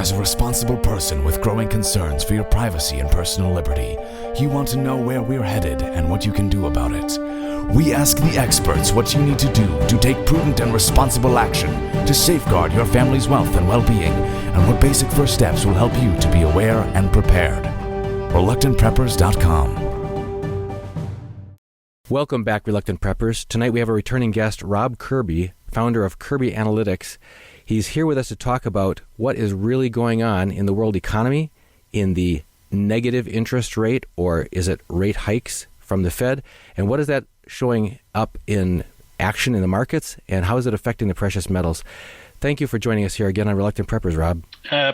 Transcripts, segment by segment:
As a responsible person with growing concerns for your privacy and personal liberty, you want to know where we're headed and what you can do about it. We ask the experts what you need to do to take prudent and responsible action to safeguard your family's wealth and well-being, and what basic first steps will help you to be aware and prepared. ReluctantPreppers.com. Welcome back, Reluctant Preppers. Tonight we have a returning guest, Rob Kirby, founder of Kirby Analytics. He's here with us to talk about what is really going on in the world economy, in the negative interest rate, or is it rate hikes from the Fed, and what is that showing up in action in the markets, and how is it affecting the precious metals? Thank you for joining us here again on Reluctant Preppers, Rob.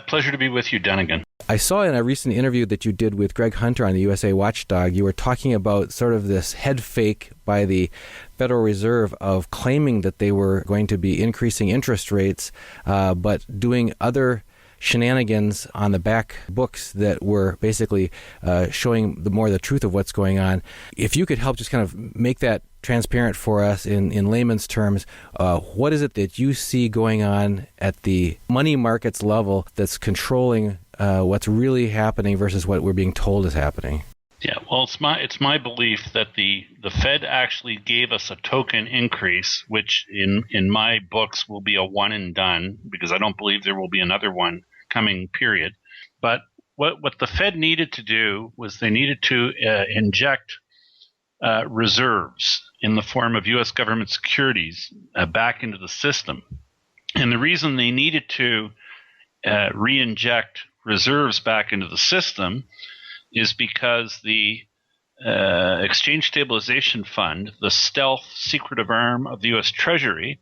Pleasure to be with you, Dunnigan. I saw in a recent interview that you did with Greg Hunter on the USA Watchdog, you were talking about sort of this head fake by the Federal Reserve of claiming that they were going to be increasing interest rates, but doing other shenanigans on the back books that were basically showing the truth of what's going on. If you could help just kind of make that transparent for us in layman's terms, what is it that you see going on at the money markets level that's controlling what's really happening versus what we're being told is happening? Yeah, well, it's my belief that the Fed actually gave us a token increase, which in my books will be a one and done, because I don't believe there will be another one coming period. But what the Fed needed to do was they needed to inject reserves in the form of U.S. government securities back into the system. And the reason they needed to re-inject reserves back into the system is because the Exchange Stabilization Fund, the stealth secretive arm of the U.S. Treasury,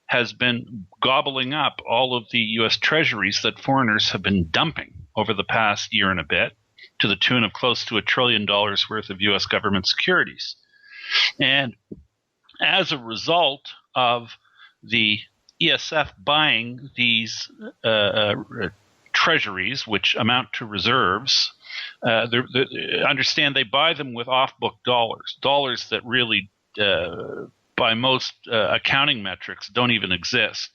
has been gobbling up all of the U.S. Treasuries that foreigners have been dumping over the past year and a bit, to the tune of close to $1 trillion worth of U.S. government securities. And as a result of the ESF buying these treasuries, which amount to reserves, understand they buy them with off-book dollars that really, by most accounting metrics, don't even exist.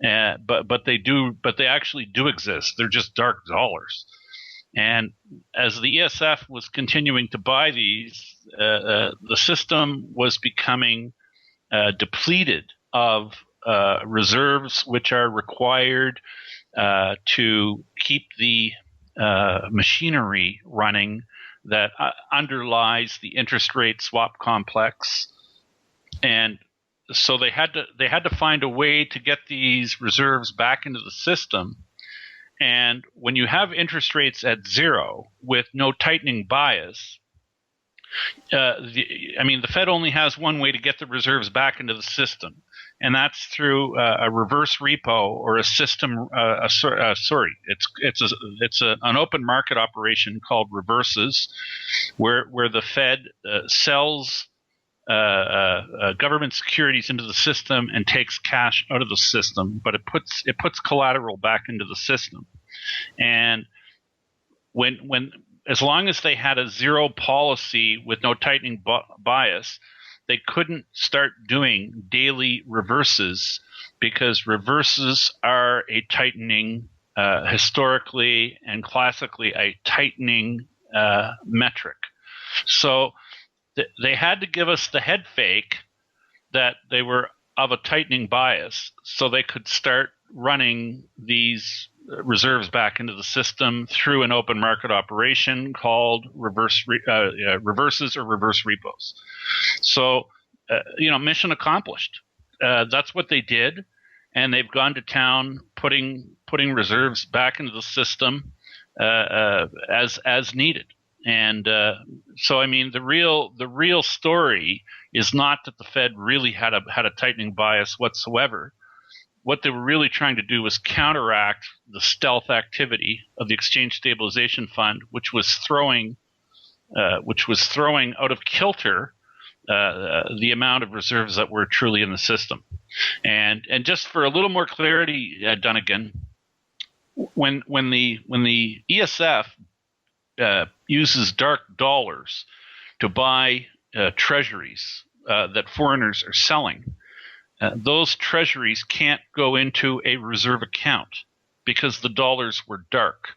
But they actually do exist. They're just dark dollars. And as the ESF was continuing to buy these, the system was becoming depleted of reserves which are required to keep the machinery running that underlies the interest rate swap complex. And so they had to find a way to get these reserves back into the system. And when you have interest rates at zero with no tightening bias, the Fed only has one way to get the reserves back into the system, and that's through a reverse repo or a system. It's an open market operation called reverses, where the Fed sells government securities into the system and takes cash out of the system, but it puts collateral back into the system. And when as long as they had a zero policy with no tightening bias, they couldn't start doing daily reverses, because reverses are a tightening, historically and classically, a tightening metric. So they had to give us the head fake that they were of a tightening bias so they could start running these reserves back into the system through an open market operation called reverses or reverse repos. So, mission accomplished. That's what they did, and they've gone to town putting reserves back into the system as needed. And so, the real story is not that the Fed really had a tightening bias whatsoever. What they were really trying to do was counteract the stealth activity of the Exchange Stabilization Fund, which was throwing out of kilter the amount of reserves that were truly in the system. And just for a little more clarity, Dunnigan, when the ESF uses dark dollars to buy treasuries that foreigners are selling, those treasuries can't go into a reserve account. because the dollars were dark.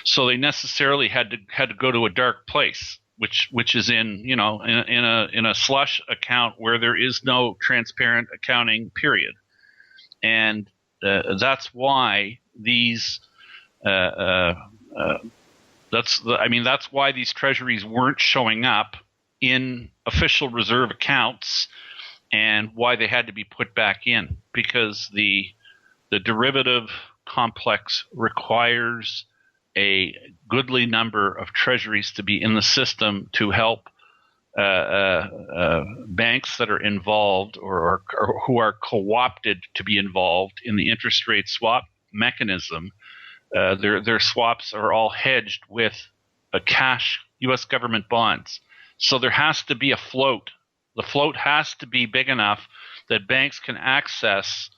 So they necessarily had to go to a dark place, which is in a slush account where there is no transparent accounting period, and that's why these that's why these treasuries weren't showing up in official reserve accounts, and why they had to be put back in, because the derivative complex requires a goodly number of treasuries to be in the system to help banks that are involved or who are co-opted to be involved in the interest rate swap mechanism. Their swaps are all hedged with cash U.S. government bonds. So there has to be a float. The float has to be big enough that banks can access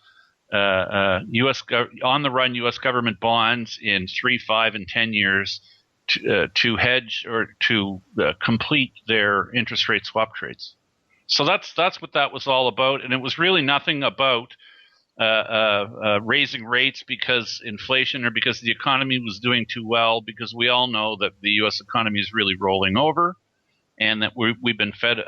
on-the-run U.S. government bonds in 3, 5, and 10 years to hedge or to complete their interest rate swap trades. So that's what that was all about, and it was really nothing about raising rates because inflation or because the economy was doing too well, because we all know that the U.S. economy is really rolling over, and that we've been fed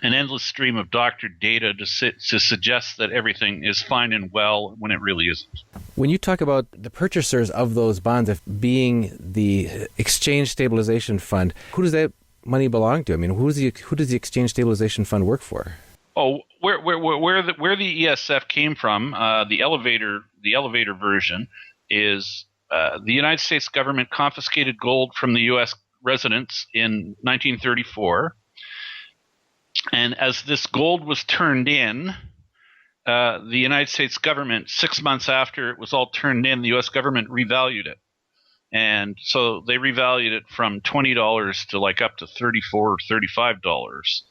an endless stream of doctored data to suggest that everything is fine and well when it really isn't. When you talk about the purchasers of those bonds being the Exchange Stabilization Fund, who does that money belong to? I mean, who does the Exchange Stabilization Fund work for? Oh, where the ESF came from, the elevator version is the United States government confiscated gold from the U.S. residents in 1934. And as this gold was turned in, the United States government, 6 months after it was all turned in, the U.S. government revalued it. And so they revalued it from $20 to like up to $34 or $35.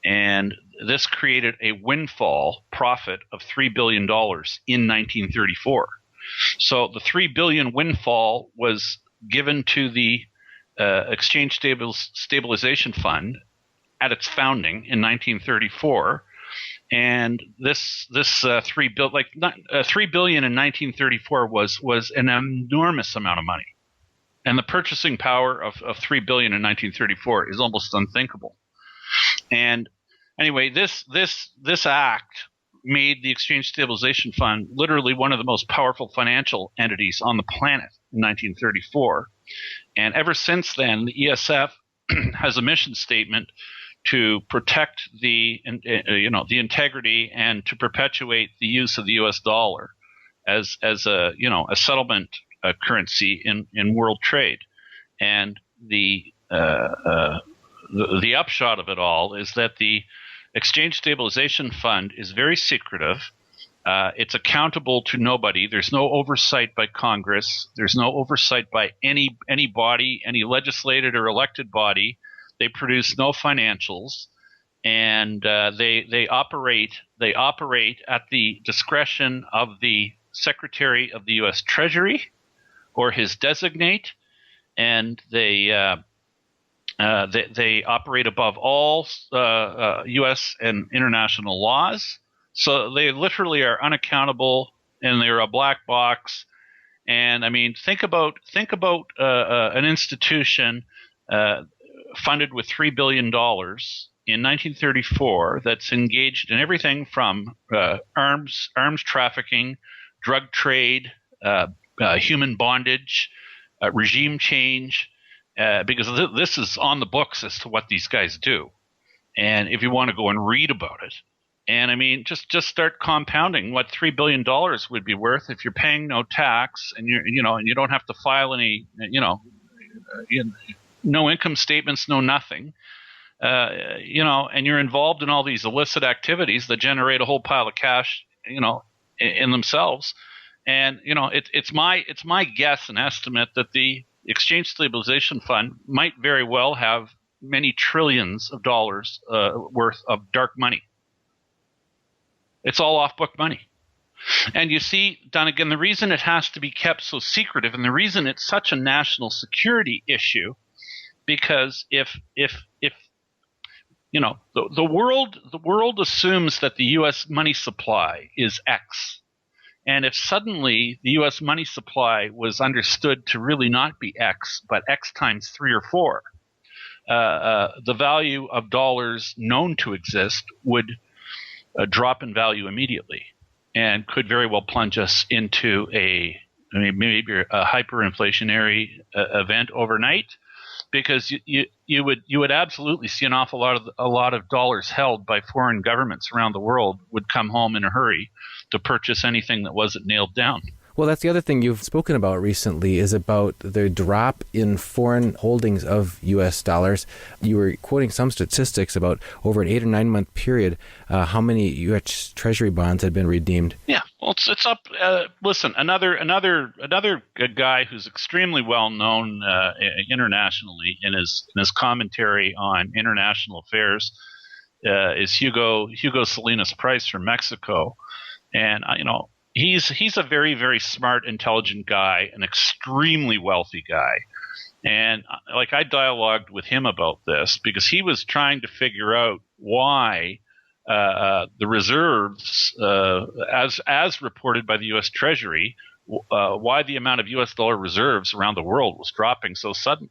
And this created a windfall profit of $3 billion in 1934. So the $3 billion windfall was given to the Exchange Stabilization Fund at its founding in 1934, and this $3 billion in 1934 was an enormous amount of money, and the purchasing power of $3 billion in 1934 is almost unthinkable. And anyway, this act made the Exchange Stabilization Fund literally one of the most powerful financial entities on the planet in 1934, and ever since then, the ESF has a mission statement to protect the integrity and to perpetuate the use of the U.S. dollar as a settlement currency in world trade. And the upshot of it all is that the Exchange Stabilization Fund is very secretive. It's accountable to nobody. There's no oversight by Congress. There's no oversight by any body, any legislated or elected body. They produce no financials, and they operate at the discretion of the Secretary of the U.S. Treasury or his designate, and they operate above all U.S. and international laws. So they literally are unaccountable, and they're a black box. And I mean, think about an institution funded with $3 billion in 1934 that's engaged in everything from arms trafficking, drug trade, human bondage, regime change, because this is on the books as to what these guys do. And if you want to go and read about it, and I mean, just start compounding what $3 billion would be worth if you're paying no tax, and and you don't have to file any no income statements, no nothing, and you're involved in all these illicit activities that generate a whole pile of cash, in themselves. And it's my guess and estimate that the Exchange Stabilization Fund might very well have many trillions of dollars worth of dark money. It's all off-book money. And you see, Donegan, the reason it has to be kept so secretive, and the reason it's such a national security issue, because if the world assumes that the U.S. money supply is X, And if suddenly the U.S. money supply was understood to really not be X, but X times 3 or 4, the value of dollars known to exist would drop in value immediately, and could very well plunge us into maybe a hyperinflationary event overnight, because you would absolutely see a lot of dollars held by foreign governments around the world would come home in a hurry to purchase anything that wasn't nailed down. Well, that's the other thing you've spoken about recently, is about the drop in foreign holdings of U.S. dollars. You were quoting some statistics about over an 8 or 9 month period, how many U.S. Treasury bonds had been redeemed. Yeah, well, it's up. Listen, another guy who's extremely well known internationally in his commentary on international affairs is Hugo Salinas Price from Mexico, and He's a very, very smart, intelligent guy, an extremely wealthy guy. And I dialogued with him about this because he was trying to figure out why the reserves, as reported by the US Treasury, why the amount of US dollar reserves around the world was dropping so suddenly.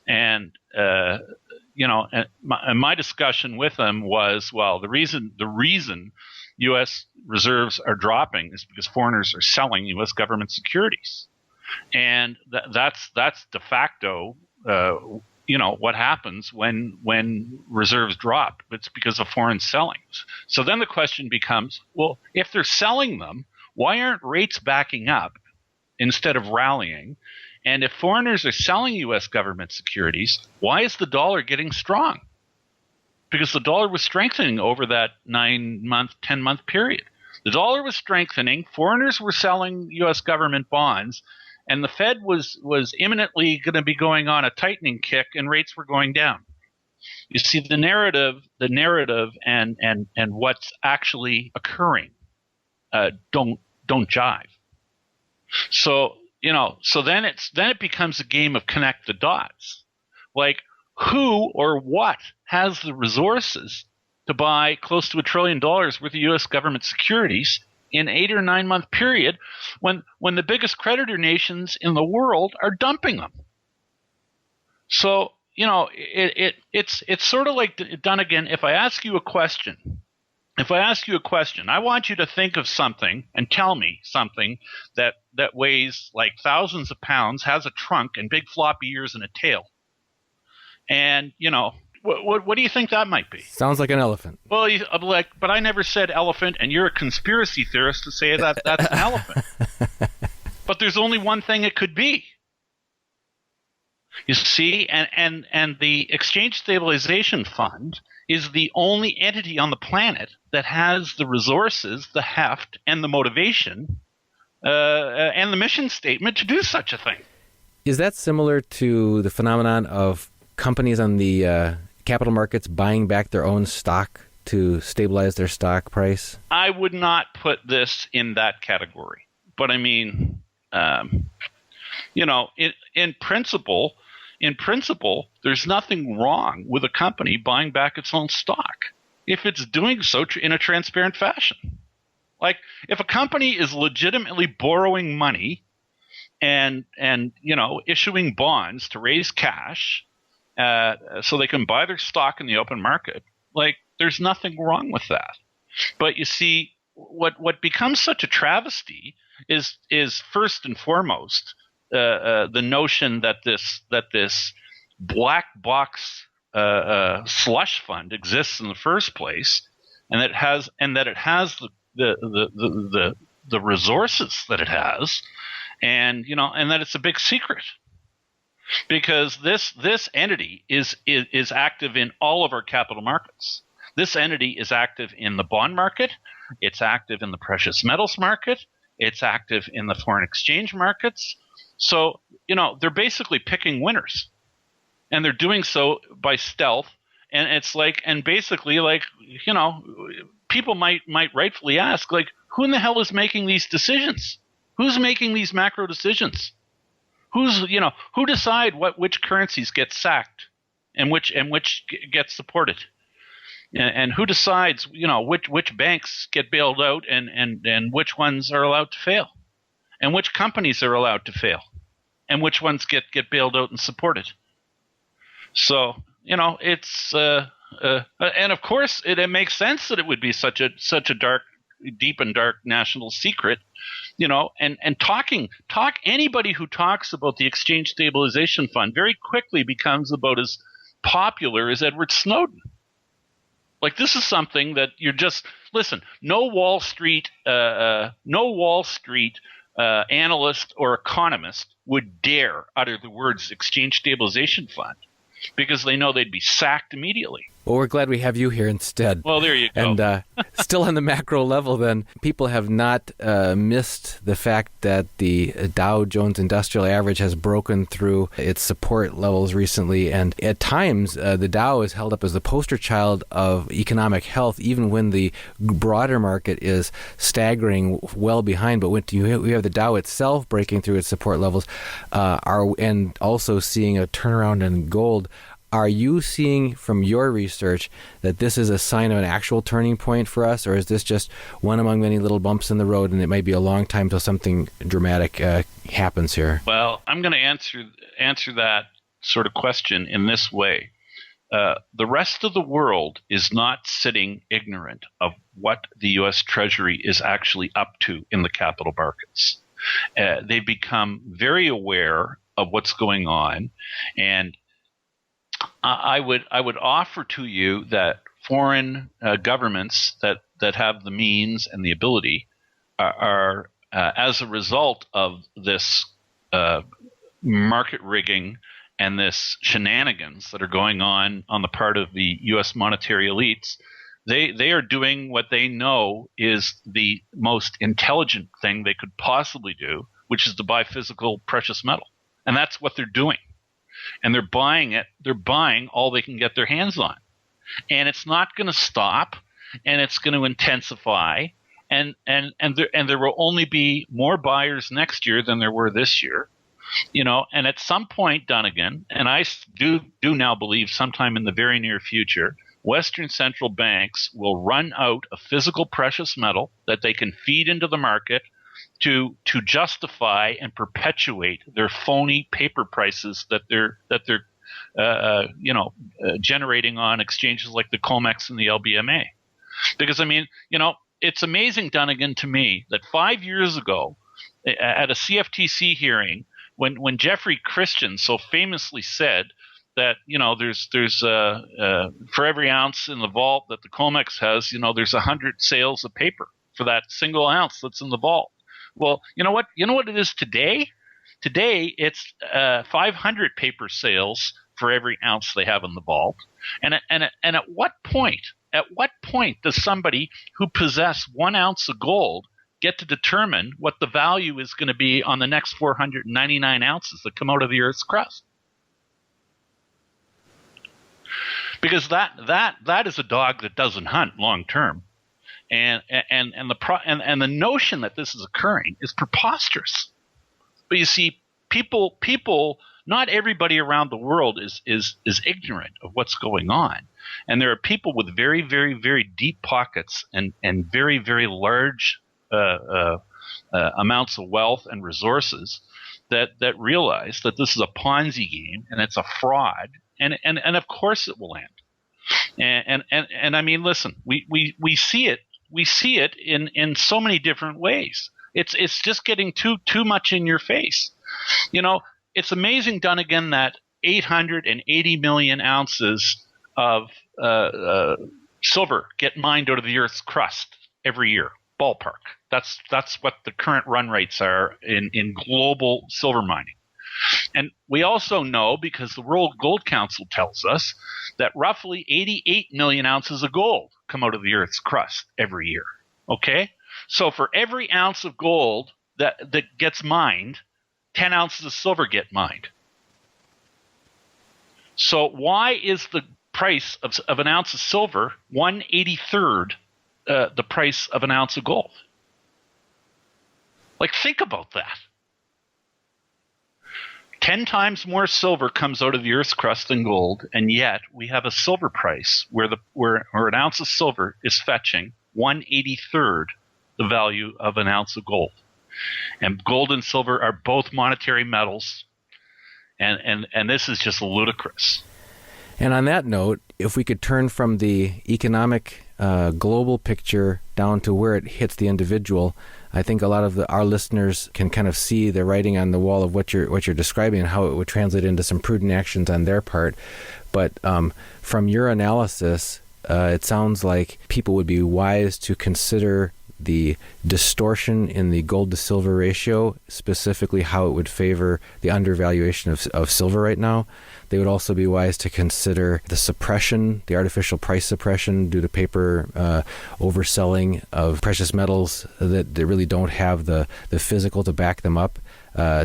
And my discussion with him was, well, the reason U.S. reserves are dropping is because foreigners are selling U.S. government securities, and that's de facto. What happens when reserves drop? It's because of foreign selling. So then the question becomes, well, if they're selling them, why aren't rates backing up instead of rallying? And if foreigners are selling U.S. government securities, why is the dollar getting strong? Because the dollar was strengthening over that 9-month, 10-month period. The dollar was strengthening, foreigners were selling U.S. government bonds, and the Fed was imminently going to be going on a tightening kick, and rates were going down. You see, the narrative and what's actually occurring don't jive. So then it becomes a game of connect the dots. Like, who or what has the resources to buy close to $1 trillion worth of U.S. government securities in 8 or 9 month period when the biggest creditor nations in the world are dumping them? So it's sort of like done again. If I ask you a question, I want you to think of something and tell me something that weighs like thousands of pounds, has a trunk and big floppy ears and a tail. And, what do you think that might be? Sounds like an elephant. Well, but I never said elephant, and you're a conspiracy theorist to say that's an elephant. But there's only one thing it could be. You see, and the Exchange Stabilization Fund is the only entity on the planet that has the resources, the heft, and the motivation, and the mission statement to do such a thing. Is that similar to the phenomenon of companies on the capital markets buying back their own stock to stabilize their stock price? I would not put this in that category. But I mean, in principle, there's nothing wrong with a company buying back its own stock if it's doing so in a transparent fashion. Like, if a company is legitimately borrowing money and issuing bonds to raise cash so they can buy their stock in the open market, like, there's nothing wrong with that. But you see, what becomes such a travesty is first and foremost the notion that this black box slush fund exists in the first place, and that it has the resources that it has, and that it's a big secret. Because this entity is active in all of our capital markets. This entity is active in the bond market. It's active in the precious metals market. It's active in the foreign exchange markets. So, they're basically picking winners. And they're doing so by stealth. And it's like, and basically, like, people might rightfully ask, like, who in the hell is making these decisions? Who's making these macro decisions? Who decide which currencies get sacked and which get supported? And who decides, which banks get bailed out and which ones are allowed to fail, and which companies are allowed to fail, and which ones get bailed out and supported. So, it's and of course it makes sense that it would be such a deep and dark national secret, and anybody who talks about the Exchange Stabilization Fund very quickly becomes about as popular as Edward Snowden. Like, this is something that you're just listen. No Wall Street analyst or economist would dare utter the words Exchange Stabilization Fund, because they know they'd be sacked immediately. Well, we're glad we have you here instead. Well, there you go. And still on the macro level, then, people have not missed the fact that the Dow Jones Industrial Average has broken through its support levels recently. And at times, the Dow is held up as the poster child of economic health, even when the broader market is staggering well behind. But when we have the Dow itself breaking through its support levels and also seeing a turnaround in gold, are you seeing from your research that this is a sign of an actual turning point for us, or is this just one among many little bumps in the road, and it might be a long time till something dramatic happens here? Well, I'm going to answer that sort of question in this way. The rest of the world is not sitting ignorant of what the US Treasury is actually up to in the capital markets. They've become very aware of what's going on, and I would offer to you that foreign governments that have the means and the ability are as a result of this market rigging and this shenanigans that are going on the part of the U.S. monetary elites, they are doing what they know is the most intelligent thing they could possibly do, which is to buy physical precious metal. And that's what they're doing. And they're buying it. They're buying all they can get their hands on. And it's not going to stop, and it's going to intensify. And there will only be more buyers next year than there were this year. And at some point, Dunnigan, and I do now believe sometime in the very near future, Western central banks will run out of physical precious metal that they can feed into the market to justify and perpetuate their phony paper prices that they're generating on exchanges like the COMEX and the LBMA. Because it's amazing, Dunnigan, to me that 5 years ago at a CFTC hearing, when Jeffrey Christian so famously said that there's for every ounce in the vault that the COMEX has, there's 100 sales of paper for that single ounce that's in the vault. Well, you know what it is today? Today it's 500 paper sales for every ounce they have in the vault. And at what point does somebody who possesses 1 ounce of gold get to determine what the value is going to be on the next 499 ounces that come out of the Earth's crust? Because that is a dog that doesn't hunt long term. And the notion that this is occurring is preposterous. But you see, people, not everybody around the world is ignorant of what's going on, and there are people with very, very, very deep pockets and very, very large amounts of wealth and resources that realize that this is a Ponzi game and it's a fraud, and of course it will end. And I mean, listen, we see it. We see it in so many different ways. It's just getting too much in your face. It's amazing, Dunnigan, that 880 million ounces of silver get mined out of the Earth's crust every year, ballpark. That's what the current run rates are in global silver mining. And we also know, because the World Gold Council tells us, that roughly 88 million ounces of gold come out of the Earth's crust every year. Okay? So for every ounce of gold that gets mined, 10 ounces of silver get mined. So why is the price of an ounce of silver 1/83rd the price of an ounce of gold? Like, think about that. 10 times more silver comes out of the Earth's crust than gold, and yet we have a silver price where an ounce of silver is fetching 1/83rd the value of an ounce of gold. And gold and silver are both monetary metals, and this is just ludicrous. And on that note, if we could turn from the economic global picture down to where it hits the individual, I think a lot of our listeners can kind of see the writing on the wall of what you're describing and how it would translate into some prudent actions on their part. But from your analysis, it sounds like people would be wise to consider the distortion in the gold to silver ratio, specifically how it would favor the undervaluation of silver right now. They would also be wise to consider the suppression, the artificial price suppression due to paper overselling of precious metals that really don't have the physical to back them up.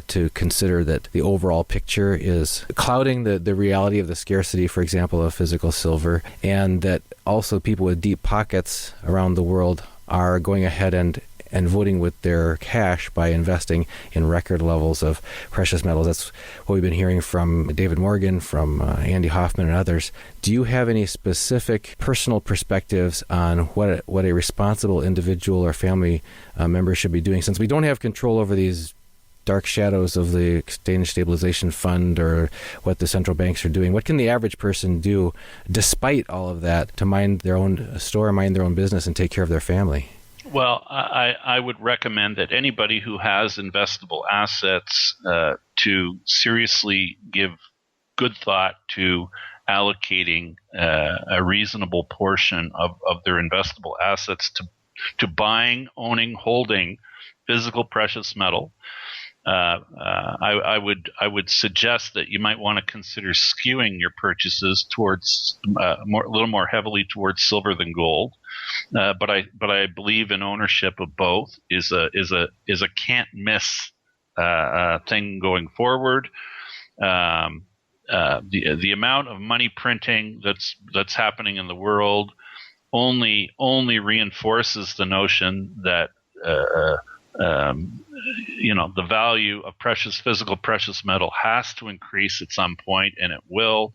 To consider that the overall picture is clouding the reality of the scarcity, for example, of physical silver, and that also people with deep pockets around the world are going ahead and voting with their cash by investing in record levels of precious metals. That's what we've been hearing from David Morgan, from Andy Hoffman, and others. Do you have any specific personal perspectives on what a responsible individual or family member should be doing, since we don't have control over these dark shadows of the Exchange Stabilization Fund or what the central banks are doing? What can the average person do, despite all of that, to mind their own store, mind their own business, and take care of their family? Well, I would recommend that anybody who has investable assets to seriously give good thought to allocating a reasonable portion of their investable assets to buying, owning, holding physical precious metal. I would suggest that you might want to consider skewing your purchases towards a little more heavily towards silver than gold. But I believe in ownership of both is a can't miss thing going forward. The amount of money printing that's happening in the world only reinforces the notion that the value of physical precious metal has to increase at some point, and it will,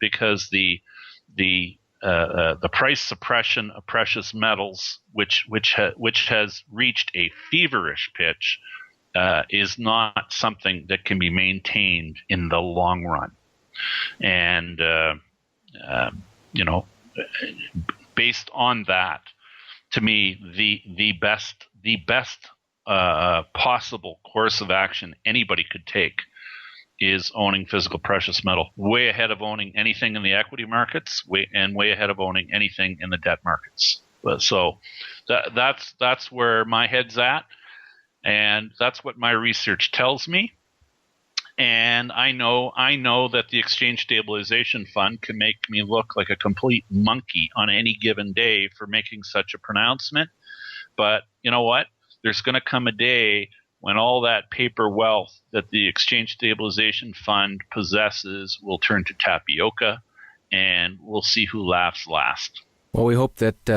because the price suppression of precious metals, which has reached a feverish pitch, is not something that can be maintained in the long run. And based on that, to me, the best possible course of action anybody could take is owning physical precious metal, way ahead of owning anything in the equity markets, way ahead of owning anything in the debt markets. So that's where my head's at, and that's what my research tells me. And I know that the Exchange Stabilization Fund can make me look like a complete monkey on any given day for making such a pronouncement. But you know what? There's going to come a day when all that paper wealth that the Exchange Stabilization Fund possesses will turn to tapioca, and we'll see who laughs last. Well, we hope that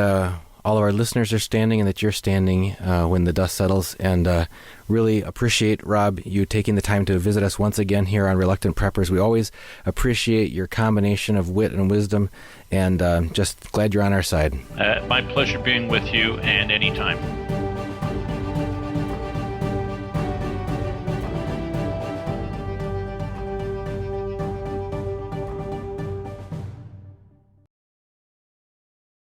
all of our listeners are standing and that you're standing when the dust settles, and really appreciate, Rob, you taking the time to visit us once again here on Reluctant Preppers. We always appreciate your combination of wit and wisdom, and just glad you're on our side. My pleasure being with you, and anytime.